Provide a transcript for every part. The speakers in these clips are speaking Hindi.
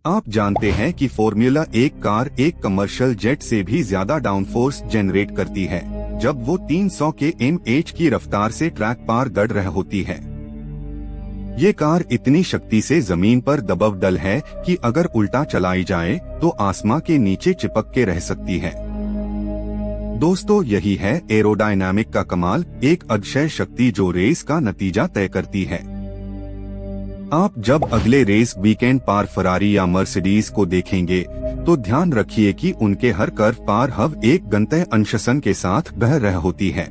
आप जानते हैं कि फॉर्मूला 1 कार एक कमर्शियल जेट से भी ज्यादा डाउनफोर्स जनरेट करती है जब वो 300 km/h की रफ्तार से ट्रैक पार कर रही होती है। ये कार इतनी शक्ति से जमीन पर दबवडल है कि अगर उल्टा चलाई जाए तो आसमां के नीचे चिपक के रह सकती है। दोस्तों, यही है एरोडायनामिक का कमाल, एक अक्षय शक्ति जो रेस का नतीजा तय करती है। आप जब अगले रेस वीकेंड पार फरारी या मर्सिडीज को देखेंगे तो ध्यान रखिए कि उनके हर कर्व पार हव एक गंतव्य अंशसन के साथ बह रह होती है।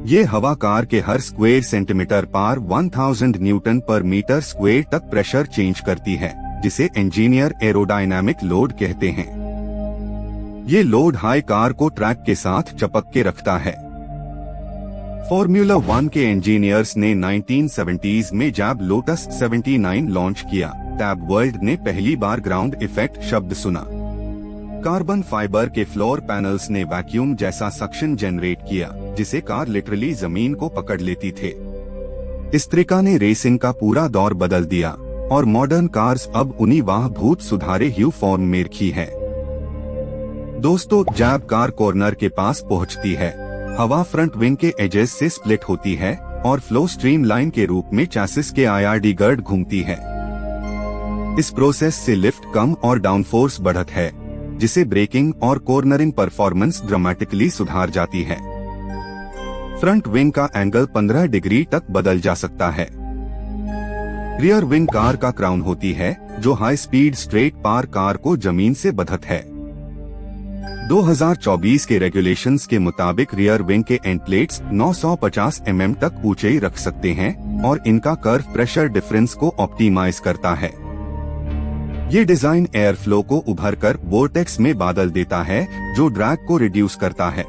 ये हवा कार के हर स्क्वायर सेंटीमीटर पार 1000 न्यूटन पर मीटर स्क्वायर तक प्रेशर चेंज करती है, जिसे इंजीनियर एरोडायनामिक लोड कहते हैं। ये लोड हाई कार को ट्रैक के साथ चपक के रखता है। फॉर्मूला 1 के इंजीनियर्स ने 1970s में जब लोटस 79 लॉन्च किया तब वर्ल्ड ने पहली बार ग्राउंड इफेक्ट शब्द सुना। कार्बन फाइबर के फ्लोर पैनल्स ने वैक्यूम जैसा सक्शन जनरेट किया जिसे कार लिटरली जमीन को पकड़ लेती थे। इस तरीका ने रेसिंग का पूरा दौर बदल दिया और मॉडर्न कार्स अब उन्हीं वाह भूत सुधारे ह्यू फॉर्म में रखी है। दोस्तों, जब कार कॉर्नर के पास पहुंचती है, हवा फ्रंट विंग के एजेस से स्प्लिट होती है और फ्लो स्ट्रीम लाइन के रूप में चैसिस के IRD गर्ड घूमती है। इस प्रोसेस से लिफ्ट कम और डाउनफोर्स बढ़त है, जिसे ब्रेकिंग और कॉर्नरिंग परफॉर्मेंस ड्रामेटिकली सुधार जाती है। फ्रंट विंग का एंगल 15 डिग्री तक बदल जा सकता है। रियर विंग कार का क्राउन होती है जो हाई स्पीड स्ट्रेट पार कार को जमीन से बंधत है। 2024 के रेगुलेशंस के मुताबिक रियर विंग के एंड प्लेट्स 950 mm तक ऊंचाई रख सकते हैं और इनका कर्व प्रेशर डिफरेंस को ऑप्टिमाइज करता है। ये डिजाइन एयर फ्लो को उभर कर वोर्टेक्स में बादल देता है जो ड्रैग को रिड्यूस करता है।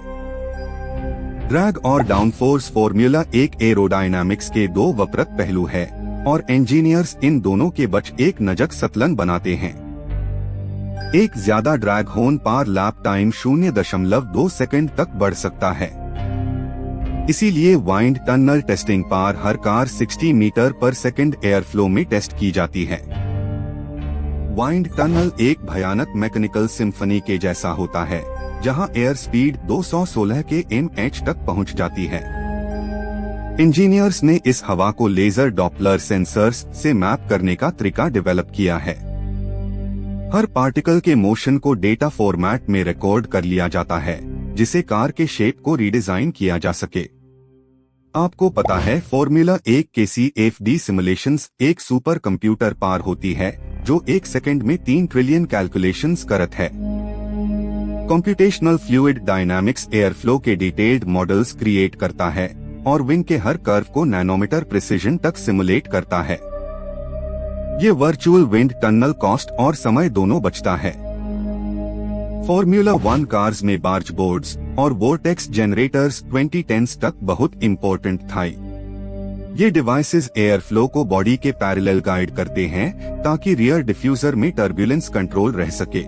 ड्रैग और डाउनफोर्स फॉर्मूला 1 एरोडायनामिक्स के दो वप्रत पहलू है और इंजीनियर्स इन दोनों के बच एक नजक सतलन बनाते हैं। एक ज्यादा ड्रैग होन पार लैप टाइम 0.2 सेकंड तक बढ़ सकता है। इसीलिए वाइंड टनल टेस्टिंग पार हर कार 60 मीटर पर सेकंड एयर फ्लो में टेस्ट की जाती है। वाइंड टनल एक भयानक मैकेनिकल सिम्फनी के जैसा होता है जहां एयर स्पीड 216 km/h तक पहुंच जाती है। इंजीनियर्स ने इस हवा को लेजर डॉपलर सेंसर्स से मैप करने का तरीका डेवलप किया है। हर पार्टिकल के मोशन को डेटा फॉर्मेट में रिकॉर्ड कर लिया जाता है जिसे कार के शेप को रीडिजाइन किया जा सके। आपको पता है फॉर्मूला 1 के CFD सिमुलेशंस एक सुपर कंप्यूटर पार होती है जो 1 सेकंड में 3 ट्रिलियन कैलकुलेशंस करत है। Computational fluid dynamics air flow के डिटेल्ड मॉडल्स क्रिएट करता है और विंग के हर कर्व को नैनोमीटर प्रिसिजन तक सिमुलेट करता है। ये वर्चुअल विंड टनल कॉस्ट और समय दोनों बचता है। फॉर्मूला 1 कार्स में बार्ज बोर्ड्स और वोर्टेक्स जनरेटर्स 2010s तक बहुत इम्पोर्टेंट था। ये डिवाइसेस एयर फ्लो को बॉडी के पैरेलल गाइड करते हैं ताकि रियर डिफ्यूजर में टर्बुलेंस कंट्रोल रह सके।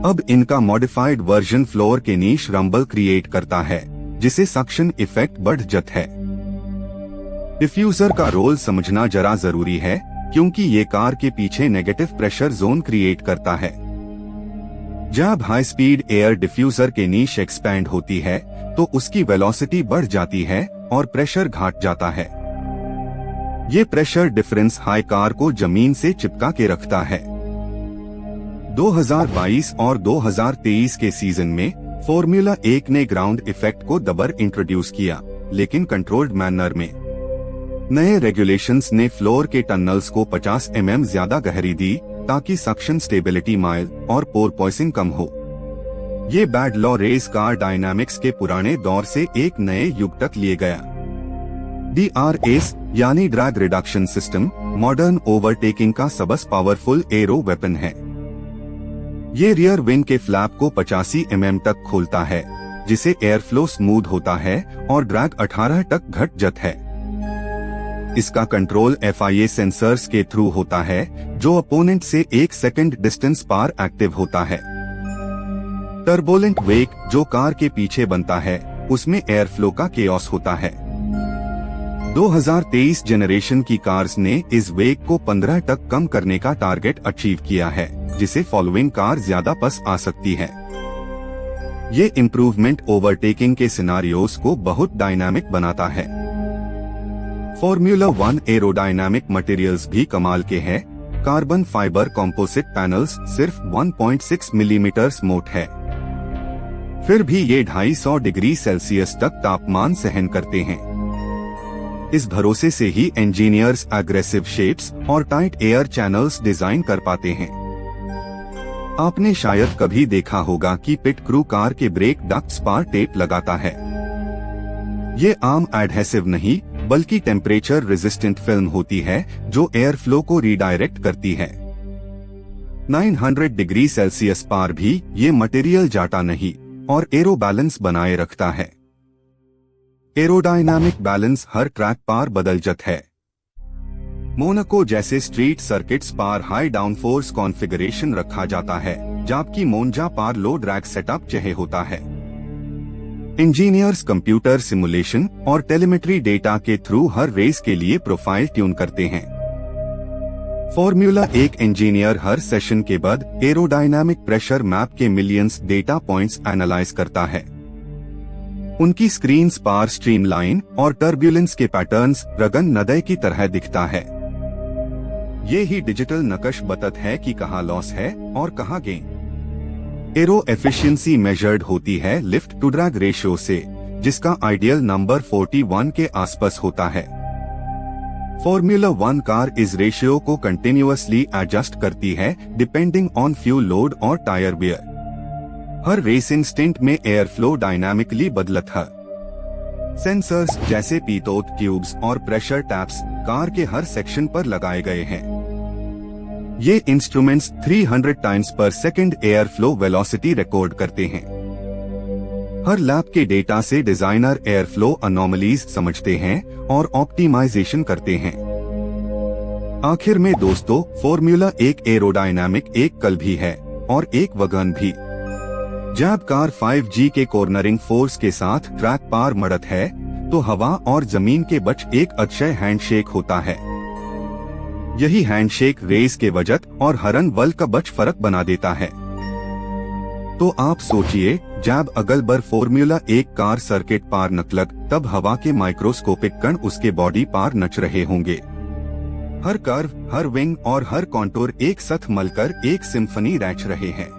अब इनका मॉडिफाइड वर्जन फ्लोर के नीश रंबल क्रिएट करता है जिसे सक्शन इफेक्ट बढ़ जत है। डिफ्यूजर का रोल समझना जरा जरूरी है क्योंकि ये कार के पीछे नेगेटिव प्रेशर जोन क्रिएट करता है। जब हाई स्पीड एयर डिफ्यूजर के नीश एक्सपैंड होती है तो उसकी वेलोसिटी बढ़ जाती है और प्रेशर घट जाता है। ये प्रेशर डिफरेंस हाई कार को जमीन से चिपका के रखता है। 2022 और 2023 के सीजन में फॉर्मूला 1 ने ग्राउंड इफेक्ट को दबर इंट्रोड्यूस किया, लेकिन कंट्रोल्ड मैनर में। नए रेगुलेशंस ने फ्लोर के टनल्स को 50 mm ज्यादा गहरी दी ताकि सक्शन स्टेबिलिटी माइल और पोरपोइसिंग कम हो। ये bad law race car dynamics के पुराने दौर से एक नए युग तक लिए गया। DRS यानी drag reduction system modern overtaking का सबसे पावरफुल एरो वेपन है। ये रियर विंग के फ्लैप को 85 mm तक खोलता है जिसे एयर फ्लो स्मूथ होता है और ड्रैग 18 तक घट जत है। इसका कंट्रोल FIA सेंसर्स के थ्रू होता है जो अपोनेंट से 1 सेकंड डिस्टेंस पार एक्टिव होता है। टर्बुलेंट वेग जो कार के पीछे बनता है उसमें एयर फ्लो का केओस होता है। 2023 जनरेशन की कार्स ने इस वेग को 15 तक कम करने का टारगेट अचीव किया है, जिसे फॉलोइंग कार ज्यादा पास आ सकती है। ये इम्प्रूवमेंट ओवरटेकिंग के सिनारियोस को बहुत डायनामिक बनाता है। फॉर्मूला 1 एरोडायनामिक मटेरियल्स भी कमाल के हैं। कार्बन फाइबर कॉम्पोजिट पैनल्स सिर्फ 1.6 मिलीमीटर मोट है, फिर भी ये 250 डिग्री सेल्सियस तक तापमान सहन करते हैं। इस भरोसे से ही इंजीनियर्स एग्रेसिव शेप्स और टाइट एयर चैनल्स डिजाइन कर पाते हैं। आपने शायद कभी देखा होगा कि पिट क्रू कार के ब्रेक डक्ट्स पर टेप लगाता है। ये आम एडहेसिव नहीं बल्कि टेम्परेचर रेजिस्टेंट फिल्म होती है जो एयर फ्लो को रीडायरेक्ट करती है। 900 डिग्री सेल्सियस पार भी ये मटेरियल जाता नहीं और एरो बैलेंस बनाए रखता है। एरोडायनामिक बैलेंस हर ट्रैक पार बदल जाता है। मोनाको जैसे स्ट्रीट सर्किट्स पार हाई डाउनफोर्स कॉन्फ़िगरेशन रखा जाता है, जबकि मोन्जा पार लो ड्रैग सेटअप चाहिए होता है। इंजीनियर्स कंप्यूटर सिमुलेशन और टेलीमेट्री डेटा के थ्रू हर रेस के लिए प्रोफाइल ट्यून करते हैं। फॉर्मूला 1 इंजीनियर हर सेशन के बाद एरोडायनामिक प्रेशर मैप के मिलियंस डेटा पॉइंट्स एनालाइज करता है। उनकी स्क्रीन्स पार स्ट्रीमलाइन और टर्ब्यूलेंस के पैटर्न्स रगन नदय की तरह दिखता है। ये ही डिजिटल नकश बतत है कि कहाँ लॉस है और कहाँ गेन। एरो एफिशिएंसी मेजर्ड होती है लिफ्ट टू ड्रैग रेशियो से, जिसका आइडियल नंबर 41 के आसपास होता है। फॉर्मूला 1 कार इस रेशियो को कंटिन्यूअसली एडजस्ट करती है डिपेंडिंग ऑन फ्यूल लोड और टायर वेयर। हर रेसिंग स्टिंट में एयर फ्लो डायनामिकली बदलत है। सेंसर्स जैसे पीतोट ट्यूब्स और प्रेशर टैप्स कार के हर सेक्शन पर लगाए गए हैं। ये instruments 300 times per second air flow velocity record करते हैं। हर लैब के डेटा से डिजाइनर एयर फ्लो अनोमलीज समझते हैं और ऑप्टिमाइजेशन करते हैं। आखिर में दोस्तों, फॉर्मूला 1 एरोडायनामिक एक कल भी है और एक वगन भी। जब कार 5G के कॉर्नरिंग फोर्स के साथ ट्रैक पार मड़त है तो हवा और जमीन के बच एक अक्षय हैंडशेक होता है। यही हैंडशेक रेस के वजत और हरन वल का बच फर्क बना देता है। तो आप सोचिए, जब अगल बर फॉर्मूला 1 कार सर्किट पार नकलक, तब हवा के माइक्रोस्कोपिक कण उसके बॉडी पार नच रहे होंगे। हर कर्व, हर विंग और हर कॉन्टूर एक साथ मिलकर एक सिम्फनी रच रहे हैं।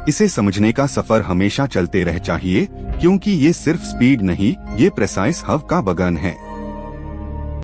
इसे समझने का सफर हमेशा चलते रह चाहिए, क्योंकि ये सिर्फ स्पीड नहीं, ये प्रिसाइज हव का बगन है।